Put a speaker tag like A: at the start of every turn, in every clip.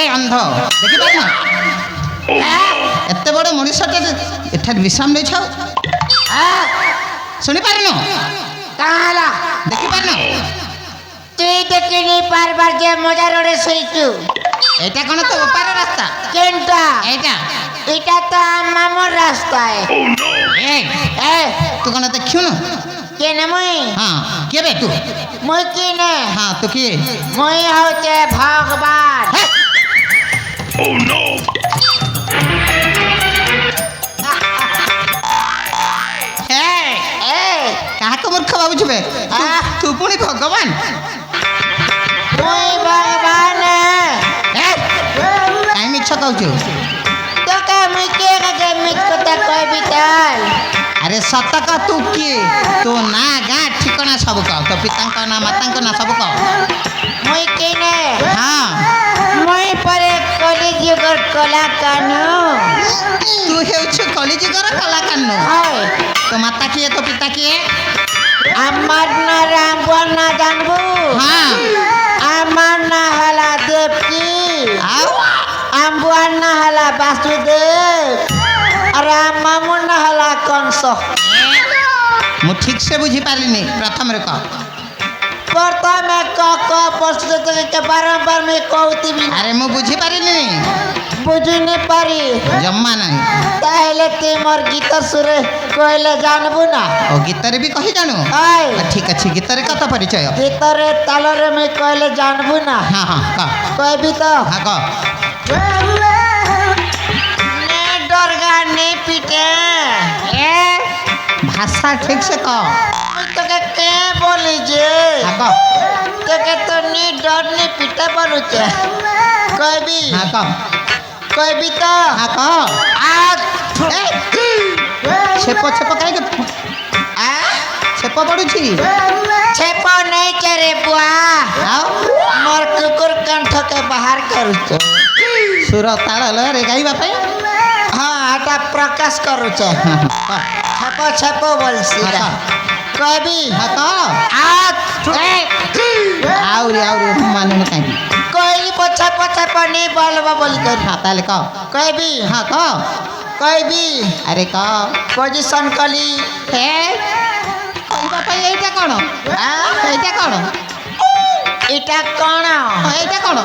A: अंध देखिपार एत बड़ मनुष्यटे एठार विश्राम नहीं शुणी पारन
B: काला
A: देखिपार
B: तु देखि नहीं पारबार जे मजा रोडे सईचु
A: एटा कौन तो उपार रास्ता
B: केनटा
A: एटा
B: इटा तो मामर रास्ता है ए
A: तू कौन देखियो न
B: केने मुई
A: हाँ के बे तू
B: मुई केने
A: हाँ तू किए
B: मुई होते भगवान
C: Oh no!
A: कहा को मूर्ख बाबू छुबे तू पुणी भगवान
B: मुई भगवान
A: काई मिछ कहू
B: तो का मुई के मित कथा कहबी ताल
A: अरे सत कह तू किए तू ना गाँ ठिकाना सब कह तो पिता ना माता ना सब कह
B: मुई केने
A: हाँ
B: मुई परे कलिजुगर कलाकार
A: तू हेउछु कलिजुगर कलाकार
B: हाय
A: तो माता किए तो पिता किए
B: আমার না রামবন না জানবো
A: हाँ
B: আমার না হলা দেবকী
A: आओ
B: আম্বুয়ার না হলা বাসুদেব আর মামুন না হলা কংস
A: मु ठीक से बुझी पारिनी प्रथम रे कह
B: প্রথমে ক প্রশ্ন থেকে বারবার মে কৌতি
A: अरे मु बुझी पारिनी
B: বুঝিনি পারি
A: जम्मा नहीं
B: তাহলে তুই মোর গীত সুরে কইলে জানবো না
A: ओ गीतरे भी कही जानू
B: আই
A: ठीक अच्छे गीतरे कथा परिचय
B: গীতরে তালরে মে কইলে জানবো না
A: हाँ हाँ कह
B: কইবি তো
A: हाँ कह
B: নে ডরগা নে পিটে এ
A: भाषा ठीक से कह
B: মুই তোকে কে বলি যে
A: हाँ कह
B: তোকে তো নি ডর নি পিটে বলুছে কইবি
A: हाँ कह
B: কইবি তো
A: हाँ कह
B: আজ
A: छेप छेप कहीं छेप पड़ुची
B: छेप नहीं चरे बुआ
A: आओ
B: मोर कुकुर कंठ के बाहर करूचे
A: सुर ताल रे गाइबा पे
B: हाँ आटा प्रकाश करूचे छेप छेप बोलसी
A: हाँ
B: कभी
A: हाँ कह
B: आज
A: आउरी माने में कहीं
B: कोई पछा पछा नहीं बोलबा बोल कर
A: हाँ ताले कह
B: कभी
A: हाँ कह
B: कभी
A: अरे कह
B: पोजीशन कली
A: हे कहबा पे एटा कोन एटा कोन
B: इटा कौन
A: एटा कोन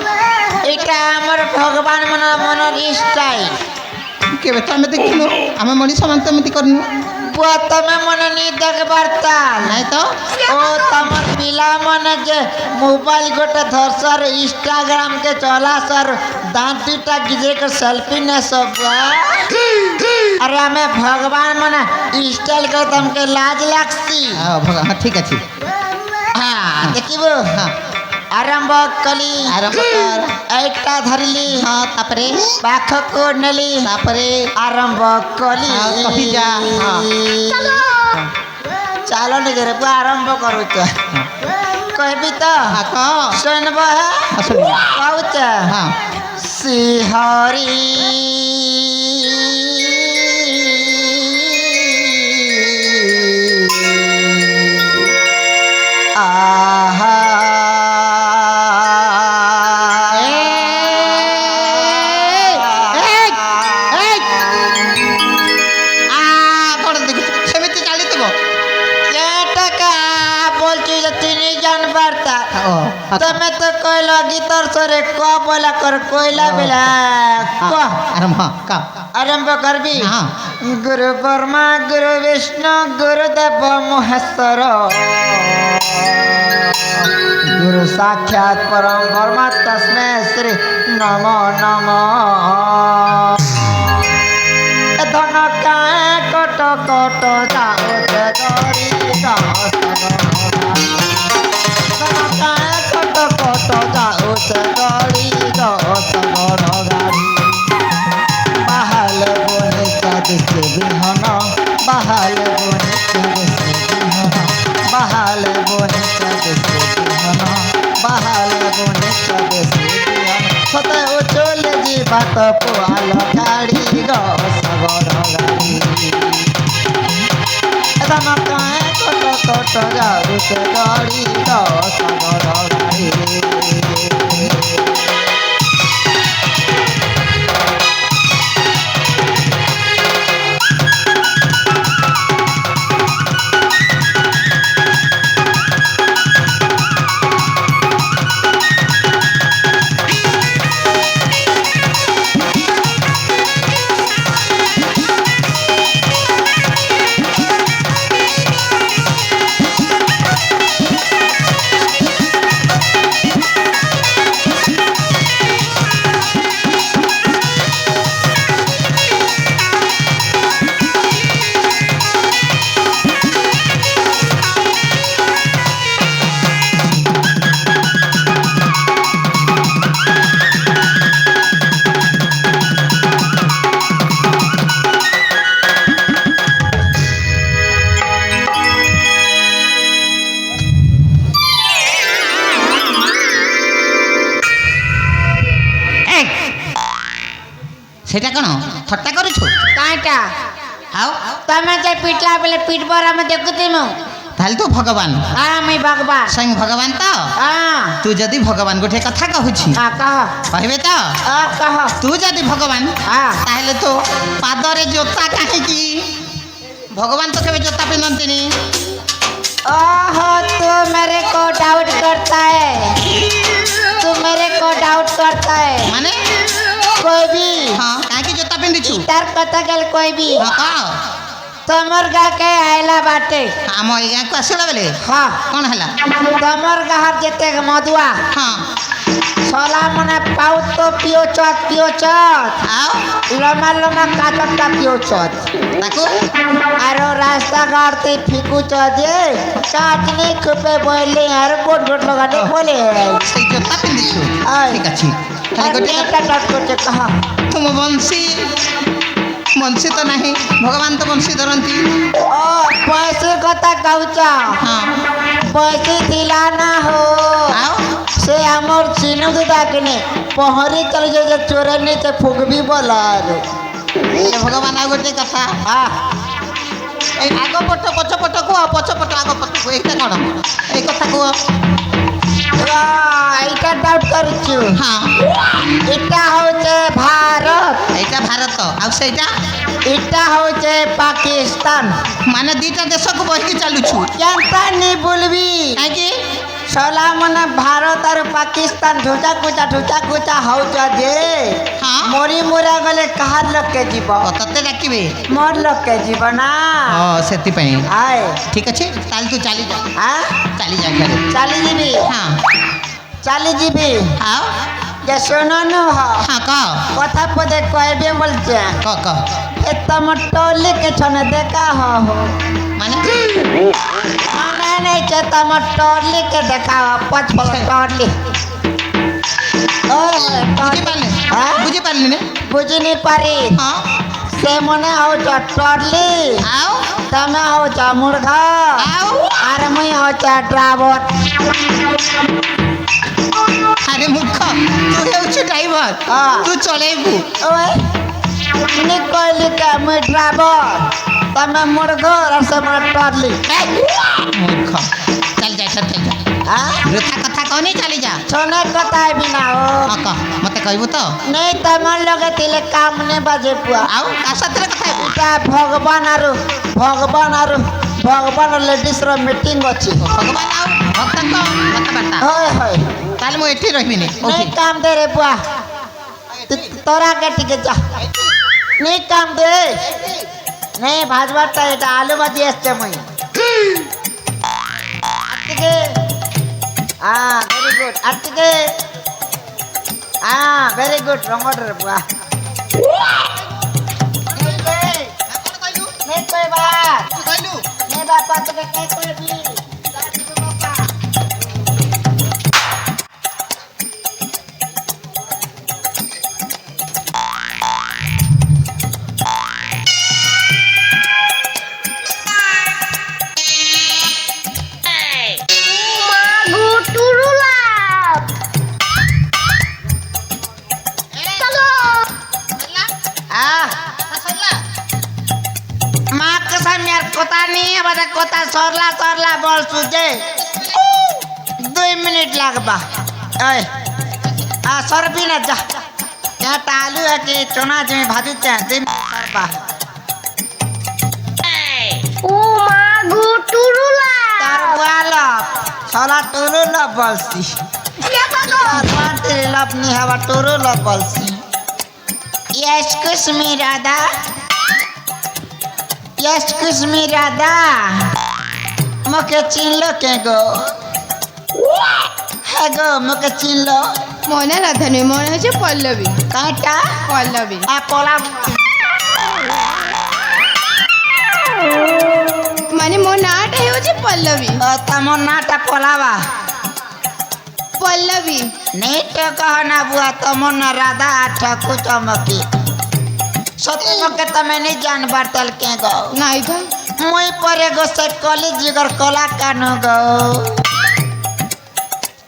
B: इटा हमर भगवान मन मन स्टाइल
A: केबे तमे देखिनु आमे मनीष मान तमिति करनु
B: बुआ तमे मन नी देखबार ताल
A: नहीं तो
B: ओ तमर पिला मन जे मोबाइल गोटे धरसर इंस्टाग्राम के चला सर दांतीटा गिजे के सेल्फी ने सब अरे हमें भगवान मन स्टाइल कर तमके लाज लागसी
A: हां भगवान हाँ ठीक अछि
B: हां देखिबो
A: हाँ
B: आरंभ कली
A: आरंभ कर
B: एकटा धरली
A: हाँ तापरे
B: पाख को नली
A: तापरे
B: आरंभ कली
A: हाँ, कही जा, हाँ।
B: चलो नहीं रे आरंभ करू कहबी तो
A: हाँ कह
B: सुनब
A: हाँ सुन
B: कहूच
A: हाँ
B: सिहरी आहा
A: सेमिति चालीथिबो
B: टका बोलछु जे तू नहीं जान पारता तमे तो कहला गीतर सरे क बोला कर कोइला बेला क
A: आरंभ हाँ का
B: आरंभ करबी
A: हाँ
B: गुरु ब्रह्मा गुरु विष्णु गुरुदेव महेश्वर गुरु साक्षात परम ब्रह्म तस्मै श्री नमो नमः धन काय कट कट जाओ ते गरी दास धन काय कट कट जाओ ते गरी दास घर गाड़ी बाहल बोले चादिसे बिहन बाहल बोले चादिसे बिहन बाहल बोले चादिसे बिहन बाहल बोले चादिसे बिहन सते ओ चले जी बात पुआल गाड़ी गो सगर गाड़ी धन काय कट कट जाऊ से गाड़ी गो सगर गाड़ी
A: সেটা কোন ঠট্টা করুছু
B: কাইটা
A: আও
B: তুমি যে পিটলা বেলে পিটবার আমি দেখুতিমু
A: তাহলে তো ভগবান
B: আমি ভগবান
A: স্বয়ং ভগবান তো
B: হ্যাঁ
A: তু যদি ভগবান গোটে কথা কহুছি
B: কহ
A: কহিবে তো
B: কহ
A: তু যদি ভগবান
B: হ্যাঁ
A: তাহলে তো পাদরে জোতা কাহিকি ভগবান তো কেবে জোতা পিন্ধন্তিনি
B: ओहो तू मेरे को डाउट करता है तू मेरे को डाउट करता है
A: মানে
B: कोई भी
A: হ্যাঁ কাহিকি জোতা পিন্ধিছু
B: इतार कथा गल कोई भी
A: হ্যাঁ কহ
B: तमर गा के आइला बाटे
A: ଆମ ଏଇ ଗାଁକୁ ଆସିଲା ବେଲେ
B: हाँ
A: କ'ଣ ହେଲା
B: तमर गाहर जेते मधुआ
A: ହଁ
B: सोला मने पाउ तो पियो चत
A: ଆଉ
B: लमा लमा काटटा पियो चत
A: ତାକୁ
B: आरो रास्ता गाड़ते फिकू चदे काटने खुपे बोले यार गोट गोट लगाने बोले
A: ସେଇ ଜୋତା ପିନ୍ଧିଛୁ
B: ଆଏ।
A: ଠିକ ଅଛି ଖାଲି ଗୋଟେ
B: একটা ডাট করতে কহা
A: ତୁମ ବଂଶୀ ବଂଶୀ ତ ନାହିଁ ଭଗବାନ ତ ବଂଶୀ ଧରନ୍ତି
B: ও পয়সে কথা কাউচা
A: ହଁ
B: পয়সে দিলা না হো
A: ଆଉ
B: সে আমার চিনু দাকিনে পহরি চলে যে চোরে নিতে ফুকবি বলার
A: ଏ ଭଗବାନ ଆଉ ଗୋଟେ କଥା ଏଇ ଆଗ ପଟ ପଛ ପଟ କୁହ ପଛ ପଟ ଆଗ ପଟକୁ ଏଇଟା କ'ଣ ଏଇ କଥା କୁହ
B: এইটা ডাউট করছু
A: ହଁ
B: এটা হচ্ছে ভারত
A: ଏଇଟା ଭାରତ ଆଉ ସେଇଟା
B: এটা হচ্ছে পাকিস্তান
A: ମାନେ ଦିଟା ଦେଶକୁ ବହିକି ଚାଲୁଛୁ
B: কেনতা নি বলবি
A: କାହିଁକି
B: সলা মানে ভারত আর পাকিস্তান ঢুচা কুচা হউছ যে
A: হ্যাঁ।
B: মরি মুরা গলে কাহার লোককে জীব
A: ଓ ତତେ ଡାକିବେ
B: মোর লোককে জীব না
A: ଓ ସେଥିପାଇଁ
B: আয়
A: ଠିକ ଅଛି ତାହେଲେ ତୁ ଚାଲିଯା
B: হ্যাঁ
A: ଚାଲିଯା ଘରେ
B: চালি যাবি
A: ହଁ
B: চালি যাবি
A: ଆଉ
B: যে শোনো হ
A: ହଁ କହ
B: কথা পদে কইবে বলছে
A: କହ କହ
B: এ তোমার টলি কে ছনে দেখা হো
A: ମାନେ
B: মানে নেই যে তোমার টলি কে দেখা পছ পছ টলি ও
A: ବୁଝିପାରିଲେ
B: হ্যাঁ
A: ବୁଝିପାରିଲିନି
B: বুঝিনি পারি
A: ହଁ
B: সে মনে হউছ টলি
A: ଆଉ
B: তুমি হউছ মূর্খ
A: ଆଉ
B: আর মুই হউছ ড্রাইভর
A: ଆରେ ମୂର୍ଖ ତୁ ହେଉଛୁ ଡ୍ରାଇଭର
B: ହଁ।
A: ତୁ ଚଲେଇବୁ
B: ওই নি কইলি কে মুই ড্রাইভর তুমি মূর্খ আর সে মনে টলি
A: মূর্খ ଚାଲ ଯା ଚାଲ ଯା
B: হ্যাঁ
A: ବୃଥା କଥା କହନି ଚାଲି ଯା
B: শোনে কথা আইবি না ও
A: ହଁ କହ ମତେ କହିବୁ ତ
B: নেই তোমার লগে দিলে কাম নে বাজে পুয়া
A: ଆଉ କାହା ସାଥିରେ କଥା ହେବୁ
B: এটা ভগবান লেডিস র মিটিং ଅଛି
A: ଭଗବାନ ଆଉ ଭକ୍ତଙ୍କ କଥାବାର୍ତ୍ତା
B: হয় হয়
A: ତାହେଲେ ମୁଁ ଏଠି ରହିବିନି
B: নেই কাম দে রে বুয়া তোরা কে টিকে যা নেই কাম দে নেই ভাজবারটা এটা আলু ভাজি আসছে মই আজকে ভেরি গুড আজকে ভেরি গুড রঙর রে বুয়া নেই কইবা নেই বাপা তোকে কে কইবি মা কসামি আর কথা নিয়ে বাদা কথা সরলা বল সুজে 2 মিনিট লাগবা এই সরবি না যা এটা আলু কি চনা জমি ভাজুছে 2 মিনিট সরবা তার বালা সলা টুরু ল বলছি আর মাটি লাভ নি হওয়া টুরু ল বলছি Excuse me, Radha. Excuse me, Radha. মুখে চিনলো কে গো হ্যাঁ গো মুখে চিনলো
D: মনে রাধা নয় মনে হচ্ছে পল্লবী
B: কাঁটা
D: পল্লবী
B: পলাম
D: মানে ମୋ ନାଁଟା ହେଉଛି ପଲ୍ଲବୀ
B: ତମ ନାଟା ପଲାବା
D: ପଲ୍ଲବୀ
B: ନେଇ ତ କହ ନା ବୁଆ ତମ ନା ରାଧା ଠକୁ ଚମକି সত্যি মকে তুমি নেই জানবার তাল কে গো
D: ନାଇଁ ତ
B: মুই পরে গো সে কলি জিগর কলা কানু গো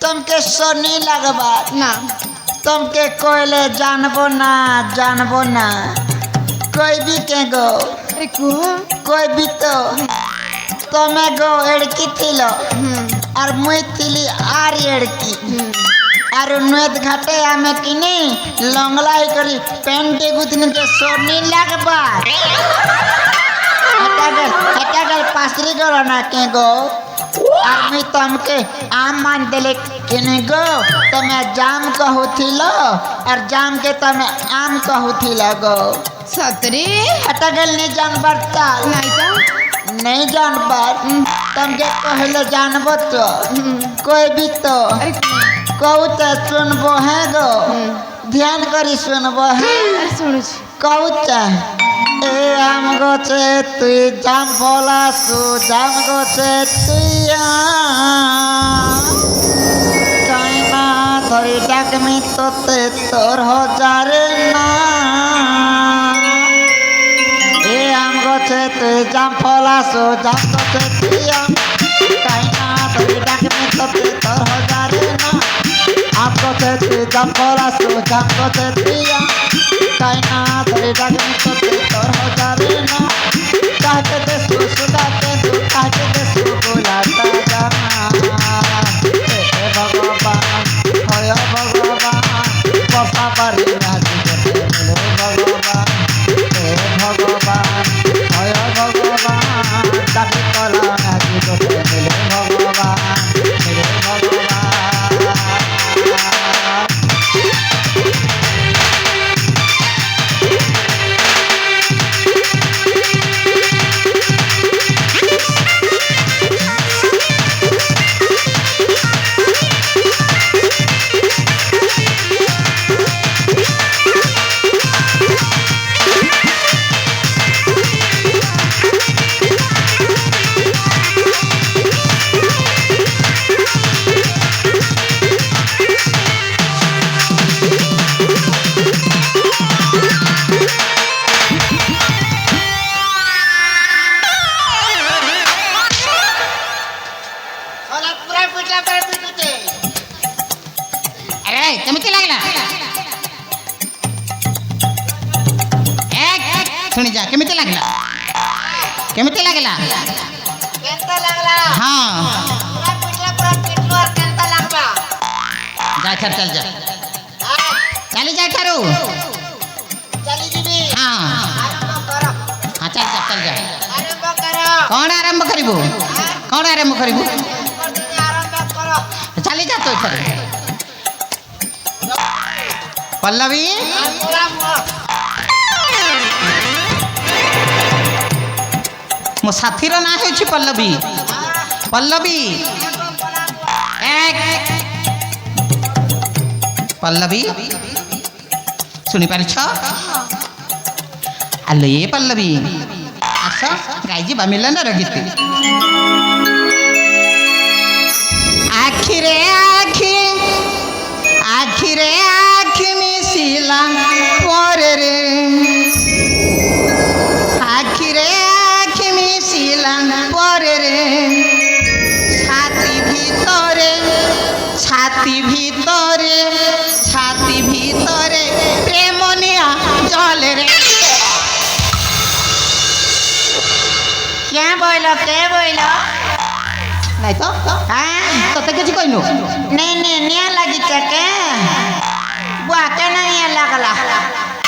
B: तुमके सोनी लगबा
D: ନା
B: तुमके कोयले जानबो ना कोई भी के गो
D: अरे कुह
B: कोई भी तो तुम्हें गो एड़की थिलो और मुई थिली आर एड़की और नुएत घाटे आमे किनी लंगलाई करी पेंटे गुतनी के सोनी लगबा हटा गल पासरी गलो ना के गो और मैं तुमके आम मान देले किनी गो तुम्हें जाम कहूथिलो और जाम के तुम्हें आम कहूथिलो गो
D: सतरे
B: हटा गल नहीं जानबर चाल
D: नहीं तो
B: नहीं जानबर तुमके कहले जानबो तो कोई भी तो
D: अरे
B: कहू तो सुनबो है गो ध्यान करी सुनबो है
D: अरे सुनो छी
B: कहू ए आम गोचे तुई जाम बोला सु जाम गोचे तुई काइना धरी डाक में तोते तोर हजारे ना ए आम गोचे तुई जाम बोला सु जाम गोचे तुई काइना धरी डाक में तोते तोर हजारे ना आम गोचे तुई जाम बोला सु जाम गोचे तुई काइना धरी डाक में तोते तोर हजारे ना कहते दे सुदाते तू कहते दे सु बोलाता जाना हे भगवान होय भगवान बसा बारी राजी करते मिले भगवान हे भगवान होय भगवान डाके कला राजी करते मिले भगवान
A: अरे केमिति लागला शुणी जा केमिति लागला केमिति लागला
B: केंता लागला
A: हाँ
B: पूरा पिटलो और केंता लागला
A: जा खर चल जा चली जा खरू
B: चली जीबी
A: हाँ
B: आरंभ करो
A: हाँ चल जा
B: आरंभ करो
A: कौन आरंभ करिबू कौन आरंभ करिबू
B: आरंभ करो
A: चली जा तो खर पल्लवी मो साथीर ना होछि पल्लवी पल्लवी पल्लवी शुणी पारिछ आलो ये पल्लवी आस गाई जी मिलन गीत आखिरे आखि आखिरे आखि मिशिला परे रे आखिरे आखि मिशिला परे रे छाती ভিতরে छाती ভিতরে छाती ভিতরে প্রেমনিয়া জলে রে
B: क्या बोलो
A: নাই তো
B: हाँ
A: তোতে কিছু কইনু
B: नहीं निया लगी के बुआ के नहीं लगला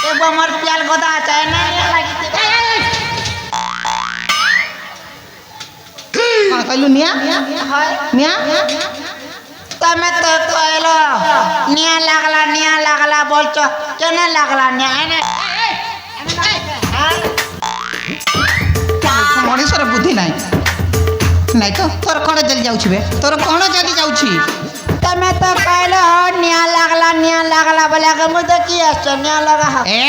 B: एगो हमर प्याल गोदा चाहे नहीं लगी
A: কোন কইলু নিয়া নিয়া
B: तमे तो कहलो निया लगला बोलছো केने लगला निया
A: ମଣିଷର ବୁଦ୍ଧି ନାହିଁ ନାଇଁ ତ ତୋର କ'ଣ ଜଲି ଯାଉଛି ବେ ତୋର କ'ଣ ଜଲି ଯାଉଛି
B: तमे तो कहलो निया लगला बोले के मुझे की आछे निया लगा
A: ଏ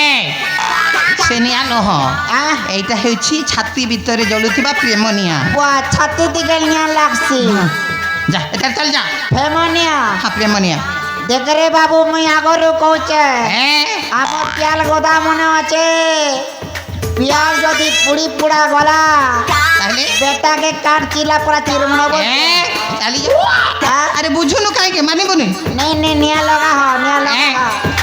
A: ସେ ନିଆଁ ନୁହଁ
B: आ
A: এইটা ହେଉଛି ଛାତି ଭିତରେ ଜଳୁଥିବା ପ୍ରେମ ନିଆଁ
B: बुआ छाती दिगल निया लागसी
A: ଯା ଏଠାରେ ଚାଲ ଯା
B: फेमोनिया
A: ହଁ ପ୍ରେମ ନିଆଁ
B: देख रे बाबू मुई आगरू कहूचे
A: ଏ
B: আমার পিয়াল গোদা মনে আছে পিয়াল যদি পুড়ি পুড়া গলা
A: ତାହେଲେ
B: বেটাকে কাট চিলা পড়া চিরমণ
A: ଏ ଚାଲି ଯା ଆରେ ବୁଝୁନୁ କାହିଁକି ମାନିବୁନି
B: नहीं नहीं निया लगा हो निया लगा हो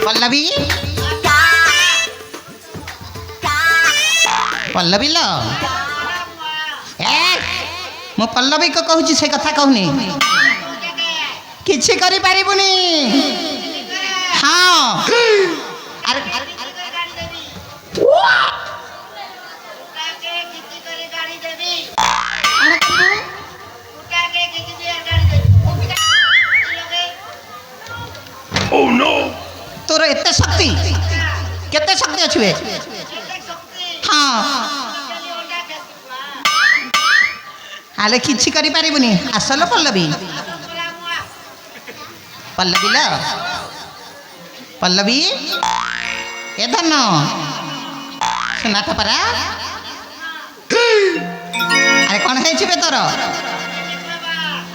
A: ପଲ୍ଲବୀ ପଲ୍ଲବୀ ଲ ମୁଁ ପଲ୍ଲବୀ କ କହୁଛି ସେ କଥା କହୁନି କିଛି କରିପାରିବୁନି ହଁ ଆରେ
C: Oh no!
A: ତୋର ଏତେ ଶକ୍ତି କେତେ ଶକ୍ତି ଅଛି ବେ ହଁ ଆଲେ କିଛି କରିପାରିବୁନି ଆସଲ ପଲ୍ଲବୀ ପଲ୍ଲବୀ ଲ ପଲ୍ଲବୀ ଏ ଧନ ସୁନାଟା ପରା ଆରେ କ'ଣ ହେଇଛି ବେ ତୋର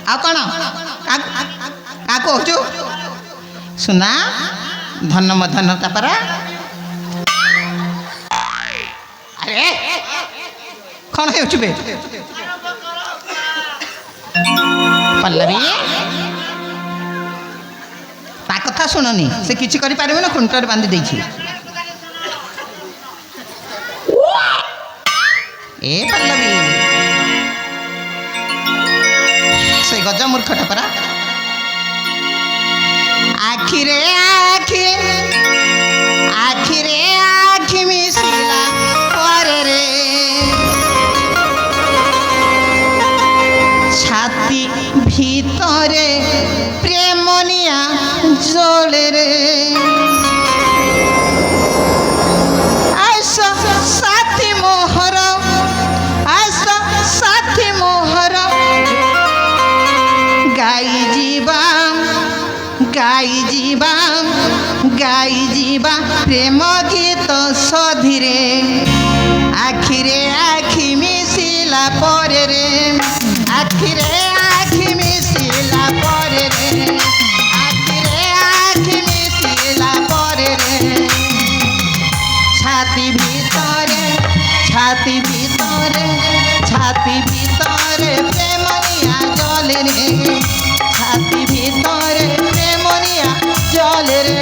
A: ଆଉ କ'ଣ କାହାକୁ କହୁଛୁ ସୁନା ଧନ ମୋ ଧନଟା ପରା ଆରେ କ'ଣ ହେଉଛୁ ବେ ପଲ୍ଲବୀ ତା କଥା ଶୁଣନି ସେ କିଛି କରିପାରିବ ନା ଖୁଣ୍ଟରେ ବାନ୍ଧି ଦେଇଛି ଏ ପଲ୍ଲବୀ ସେ ଗଜ ମୂର୍ଖଟା ପରା ଆଖିରେ ଆଖି ଆଖିରେ ଆଖି ମିଶିଲା ପରେ ରେ ଛାତି ଭିତରେ ପ୍ରେମ ନିଆ ଜଳେ ରେ ଆସ ସାଥୀ ମୋହର ଆସ ସାଥୀ ମୋହର ଗାଇ ଯିବା ପ୍ରେମ ଗୀତ ସଧିରେ ଆଖିରେ ଆଖି ମିଶିଲା ପରେ ରେ ଆଖିରେ ଆଖି ମିଶିଲା ପରେ ରେ ଆଖିରେ ଆଖି ମିଶିଲା ପରେ ରେ ଛାତି ଭିତରେ ପ୍ରେମ ନିଆ ଜଳେ ରେ ଛାତି ଭିତରେ ପ୍ରେମ ନିଆ ଜଳେ ରେ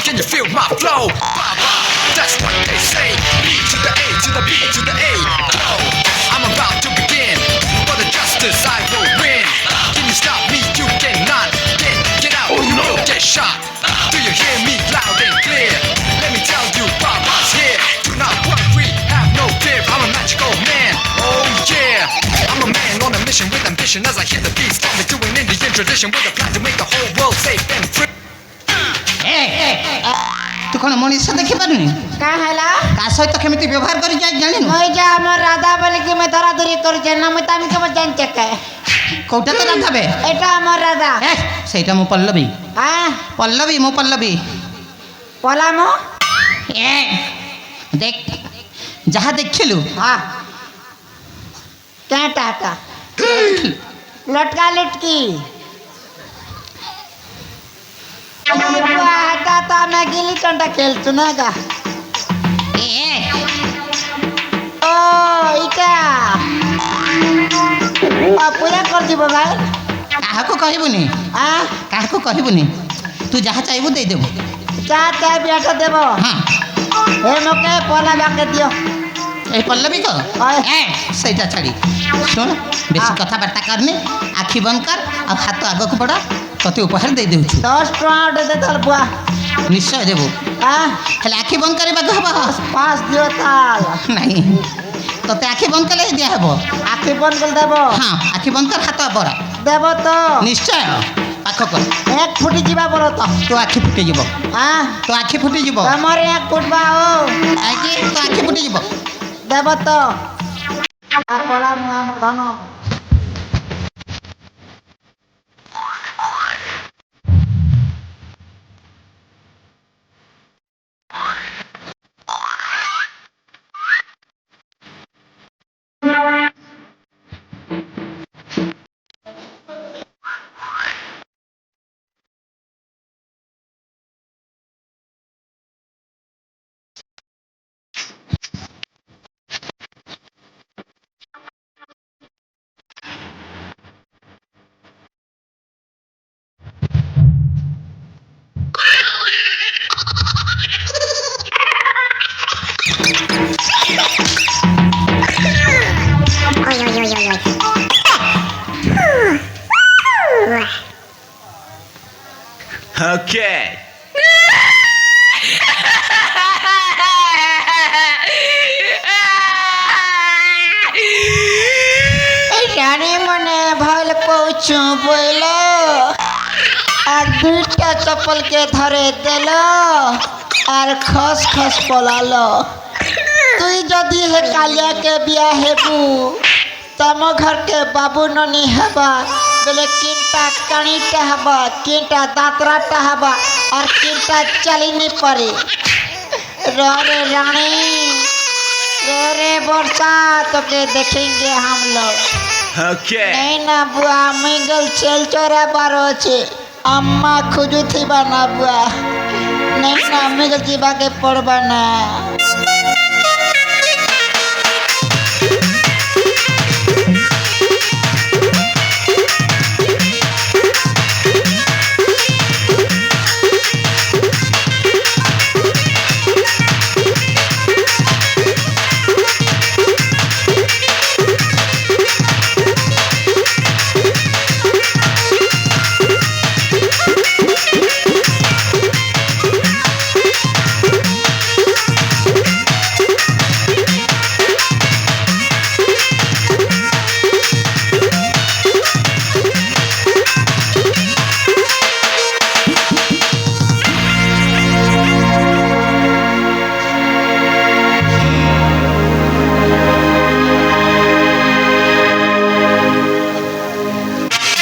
E: Can you feel my flow? That's what they say. B to the A to the B to the A. I'm about to begin. For the justice I will win. Can you stop me? You cannot. Get out.
C: Oh,
E: You
C: no.
E: will get shot. Do you hear me loud and clear? Let me tell you, Papa's here. Do not worry, have no fear. I'm a magical man. Oh yeah. I'm a man on a mission with ambition. As I hit the beat, start me doing Indian tradition with a plan to make the whole world safe and free.
A: ତୁ କ'ଣ ମଣିଷ ଦେଖିପାରୁନି
B: का हैला
A: ତା ସହିତ କେମିତି ବ୍ୟବହାର କରି ଜାଣିନୁ
B: মই যা আমার রাধা বলে কি মই ধরা ধরি করছে না মই তামি কেমন জানছে কে
A: কোଉଟା ତ ରାନ୍ଧାବେ
B: এটা আমার রাধা
A: ସେଇটা ମୁଁ ପଲ୍ଲବୀ
B: হ্যাঁ
A: ମୁଁ ପଲ୍ଲବୀ
B: পলামো
A: এ দেখ যাহা দেখিলু
B: हाँ क्या टाटा लटका लटकी आता मैं गिल्ली डंडा खेलतु ना का
A: এ
B: ओ इटा पूरा कर दी भाई
A: কাহাকু কহিবুনি
B: आ
A: কাহাকু কহিবুনি তু যাহা চাইবু দেই দেবু
B: चाहते बेटा देव
A: হ্যাঁ
B: हे मोके पला बाके दियो
A: এই পল্লবী তো
B: হয়।
A: সেইটা ছাড়ি শোন বেশি
B: হ্যাঁ।
A: কথাবার্তা করনি আখি বন্ধ কর আর হাত আগକୁ বড় তোতে উপহার দেই দেউছি
B: 10 टका दे दल बुआ
A: নিশ্চয় দেবু
B: आ
A: ହେଲେ ଆଖି ବନ୍ଦ କରିବାକୁ ହବ
B: 5 दियो ताल
A: ନାହିଁ তোতে ଆଖି ବନ୍ଦ କଲେ ଦିଆ ହେବ
B: आखि बन कर देव
A: ହଁ ଆଖି ବନ୍ଦ କର ହାତ ବড়
B: देव तो
A: ନିଶ୍ଚୟ ପାଖ କର
B: एक फुटी जीवा बोलो तो
A: ତୋ ଆଖି ଫୁଟିଯିବ
B: हाँ
A: ତୋ ଆଖି ଫୁଟିଯିବ
B: तमर एक फुट बाओ
A: ଆଖି ତୋ ଆଖି ଫୁଟିଯିବ
B: देव तो आपला मुआ धन
C: Okay.
B: রানী মনে ভাল পৌঁছু বইল আর দুইটা চপ্পলকে ধরে দিল আর খস খস পলালো তুই যদি হে কালিয়াকে বিয়া হেবু তম ঘরকে বাবু ননি হেবা বেলে কিনটা কানিটা হবা কিনটা দাঁতরাটা হবা আর কিনটা চালিনি পারে রে রানী रे वर्षा तो के देखेंगे हम लोग
C: Okay.
B: नहीं ना बुआ मिगल चल चोरा बारो छे अम्मा खुजू थी बना बुआ नहीं ना मिगल जीवा के पड़बा ना